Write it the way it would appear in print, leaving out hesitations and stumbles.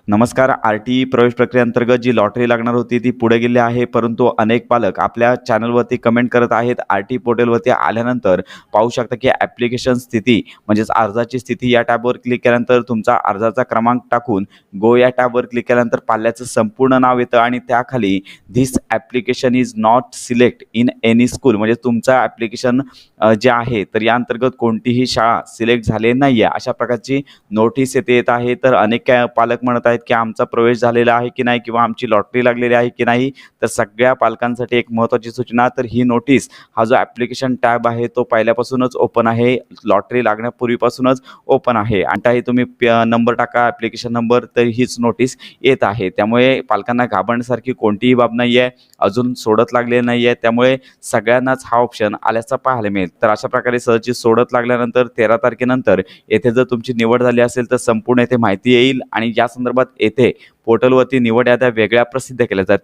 नमस्कार. आर-टी प्रवेश प्रक्रियेअंतर्गत जी लॉटरी लागणार होती ती पुढे गेली आहे. परंतु अनेक पालक आपल्या चॅनलवरती कमेंट करत आहेत. आर-टी पोर्टलवरती आल्यानंतर पाहू शकता की ॲप्लिकेशन स्थिती म्हणजेच अर्जाची स्थिती या टॅबवर क्लिक केल्यानंतर तुमचा अर्जाचा क्रमांक टाकून गो या टॅबवर क्लिक केल्यानंतर पाल्याचं संपूर्ण नाव येतं आणि त्याखाली this application is not select in any school म्हणजे तुमचं ॲप्लिकेशन जे आहे तर या अंतर्गत कोणतीही शाळा सिलेक्ट झाली नाही आहे अशा प्रकारची नोटीस येते येत आहे. तर अनेक पालक म्हणत आहेत की आमचा प्रवेश झालेला आहे की नाही किंवा आमची लॉटरी लागलेली आहे की नाही. तर सगळ्या पालकांसाठी एक महत्त्वाची सूचना, तर ही नोटीस हा जो ॲप्लिकेशन टॅब आहे तो पहिल्यापासूनच ओपन आहे, लॉटरी लागण्यापूर्वीपासूनच ओपन आहे आणि तुम्ही नंबर टाका, ॲप्लिकेशन नंबर, तर हीच नोटीस येत आहे. त्यामुळे पालकांना घाबरण्यासारखी कोणतीही बाब नाही आहे, अजून सोडत लागले नाही आहे. त्यामुळे सगळ्यांनाच हा ऑप्शन आल्याचा पाहायला मिळेल. तर अशा प्रकारे सहजी सोडत लागल्यानंतर 13 तारखेनंतर येथे जर तुमची निवड झाली असेल तर संपूर्ण येथे माहिती येईल आणि या संदर्भात येथे पोर्टलवरती निवड याद्या वेगळ्या प्रसिद्ध केल्या जातील.